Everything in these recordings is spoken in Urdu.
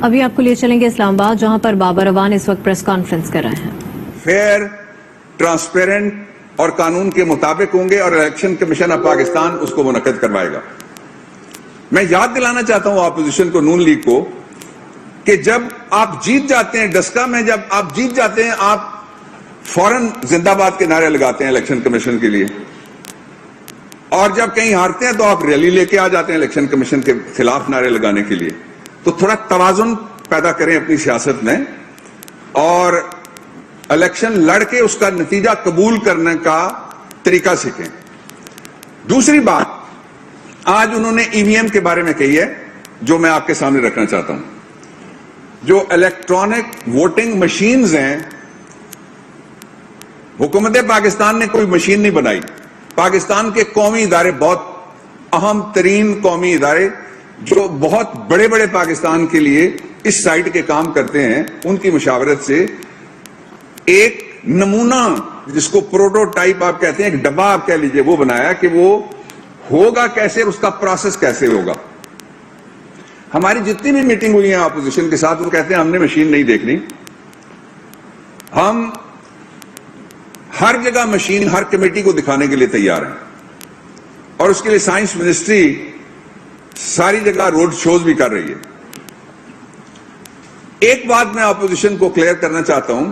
ابھی آپ کو لیے چلیں گے اسلام آباد، جہاں پر بابر اعوان اس وقت پریس کانفرنس کر رہے ہیں. فیئر، ٹرانسپیرنٹ اور قانون کے مطابق ہوں گے اور الیکشن کمیشن آف پاکستان اس کو منعقد کروائے گا. میں یاد دلانا چاہتا ہوں اپوزیشن کو، نون لیگ کو، کہ جب آپ جیت جاتے ہیں ڈسکا میں، جب آپ جیت جاتے ہیں آپ فوراً زندہ باد کے نعرے لگاتے ہیں الیکشن کمیشن کے لیے، اور جب کہیں ہارتے ہیں تو آپ ریلی لے کے آ جاتے ہیں الیکشن کمیشن کے خلاف نعرے لگانے کے لیے. تو تھوڑا توازن پیدا کریں اپنی سیاست میں اور الیکشن لڑ کے اس کا نتیجہ قبول کرنے کا طریقہ سیکھیں. دوسری بات آج انہوں نے ای وی ایم کے بارے میں کہی ہے جو میں آپ کے سامنے رکھنا چاہتا ہوں. جو الیکٹرانک ووٹنگ مشینز ہیں، حکومت پاکستان نے کوئی مشین نہیں بنائی. پاکستان کے قومی ادارے، بہت اہم ترین قومی ادارے جو بہت بڑے بڑے پاکستان کے لیے اس سائٹ کے کام کرتے ہیں، ان کی مشاورت سے ایک نمونہ، جس کو پروٹوٹائپ آپ کہتے ہیں، ایک ڈبہ آپ کہہ لیجئے، وہ بنایا کہ وہ ہوگا کیسے، اس کا پروسیس کیسے ہوگا. ہماری جتنی بھی میٹنگ ہوئی ہیں اپوزیشن کے ساتھ، وہ کہتے ہیں ہم نے مشین نہیں دیکھنی. ہم ہر جگہ مشین ہر کمیٹی کو دکھانے کے لیے تیار ہیں، اور اس کے لیے سائنس منسٹری ساری جگہ روڈ شوز بھی کر رہی ہے. ایک بات میں اپوزیشن کو کلیئر کرنا چاہتا ہوں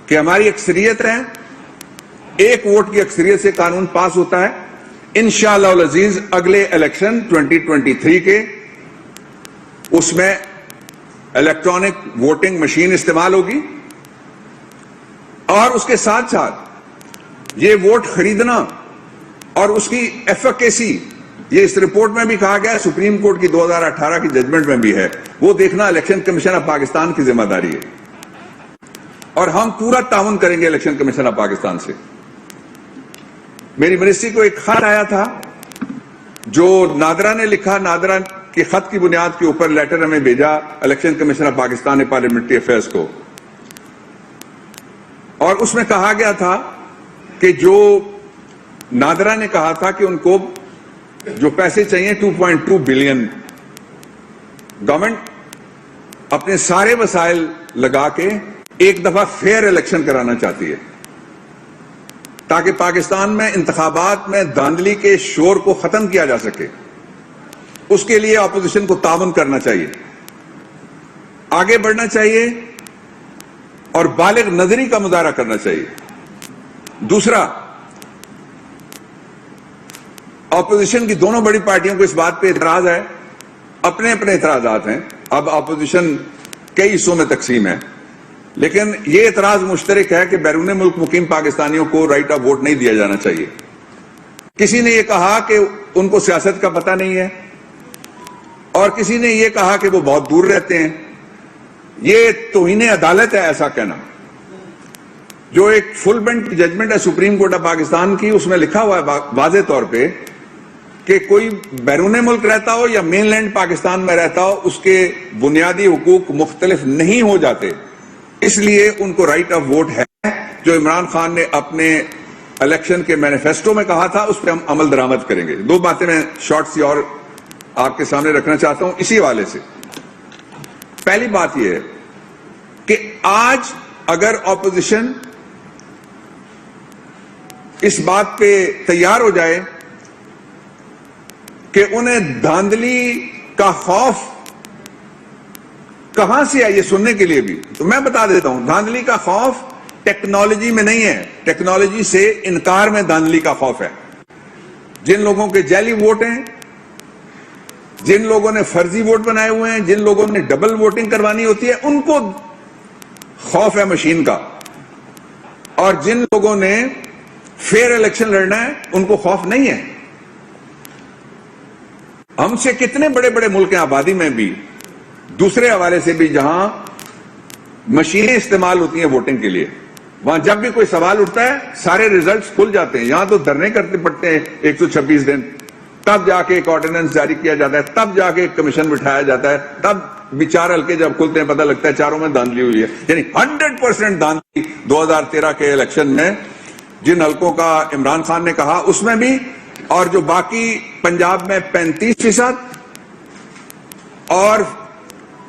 کہ ہماری اکثریت ہے، ایک ووٹ کی اکثریت سے قانون پاس ہوتا ہے. انشاءاللہ العزیز اگلے الیکشن 2023 کے، اس میں الیکٹرانک ووٹنگ مشین استعمال ہوگی، اور اس کے ساتھ ساتھ یہ ووٹ خریدنا اور اس کی ایفیکیسی، یہ اس رپورٹ میں بھی کہا گیا، سپریم کورٹ کی 2018 کی ججمنٹ میں بھی ہے، وہ دیکھنا الیکشن کمیشن آف پاکستان کی ذمہ داری ہے. اور ہم پورا تعاون کریں گے الیکشن کمیشن آف پاکستان سے. میری منسٹری کو ایک خط آیا تھا جو نادرا نے لکھا، نادرا کے خط کی بنیاد کے اوپر لیٹر ہمیں بھیجا الیکشن کمیشن آف پاکستان نے پارلیمنٹری افیئرز کو، اور اس میں کہا گیا تھا کہ جو نادرا نے کہا تھا کہ ان کو جو پیسے چاہیے 2.2 بلین، گورنمنٹ اپنے سارے وسائل لگا کے ایک دفعہ فیئر الیکشن کرانا چاہتی ہے تاکہ پاکستان میں انتخابات میں دھاندلی کے شور کو ختم کیا جا سکے. اس کے لیے اپوزیشن کو تعاون کرنا چاہیے، آگے بڑھنا چاہیے اور بالغ نظری کا مظاہرہ کرنا چاہیے. دوسرا، اپوزیشن کی دونوں بڑی پارٹیوں کو اس بات پہ اعتراض ہے، اپنے اپنے اعتراضات ہیں. اب اپوزیشن کئی حصوں میں تقسیم ہے، لیکن یہ اعتراض مشترک ہے کہ بیرون ملک مقیم پاکستانیوں کو رائٹ آف ووٹ نہیں دیا جانا چاہیے. کسی نے یہ کہا کہ ان کو سیاست کا پتہ نہیں ہے، اور کسی نے یہ کہا کہ وہ بہت دور رہتے ہیں. یہ توہین عدالت ہے ایسا کہنا. جو ایک فل بینچ ججمنٹ ہے سپریم کورٹ آف پاکستان کی، اس میں لکھا ہوا ہے واضح طور پہ کہ کوئی بیرون ملک رہتا ہو یا مین لینڈ پاکستان میں رہتا ہو، اس کے بنیادی حقوق مختلف نہیں ہو جاتے. اس لیے ان کو رائٹ آف ووٹ ہے. جو عمران خان نے اپنے الیکشن کے مینیفیسٹو میں کہا تھا، اس پہ ہم عمل درآمد کریں گے. دو باتیں میں شارٹ سی اور آپ کے سامنے رکھنا چاہتا ہوں اسی حوالے سے. پہلی بات یہ ہے کہ آج اگر اپوزیشن اس بات پہ تیار ہو جائے کہ انہیں دھاندلی کا خوف کہاں سے ہے یہ سننے کے لیے بھی، تو میں بتا دیتا ہوں، دھاندلی کا خوف ٹیکنالوجی میں نہیں ہے، ٹیکنالوجی سے انکار میں دھاندلی کا خوف ہے. جن لوگوں کے جعلی ووٹ ہیں، جن لوگوں نے فرضی ووٹ بنائے ہوئے ہیں، جن لوگوں نے ڈبل ووٹنگ کروانی ہوتی ہے، ان کو خوف ہے مشین کا. اور جن لوگوں نے فیئر الیکشن لڑنا ہے، ان کو خوف نہیں ہے. ہم سے کتنے بڑے بڑے ملک ہیں آبادی میں بھی، دوسرے حوالے سے بھی، جہاں مشینیں استعمال ہوتی ہیں ووٹنگ کے لیے، وہاں جب بھی کوئی سوال اٹھتا ہے سارے ریزلٹس کھل جاتے ہیں. یہاں تو دھرنے کرتے پڑتے ہیں 126 دن، تب جا کے ایک آرڈیننس جاری کیا جاتا ہے، تب جا کے ایک کمیشن بٹھایا جاتا ہے، تب بیچار حلقے جب کھلتے ہیں پتہ لگتا ہے چاروں میں دھاندلی ہوئی ہے. یعنی 100% دھاندلی 2013 کے الیکشن میں جن حلقوں کا عمران خان نے کہا اس میں بھی، اور جو باقی پنجاب میں 35% اور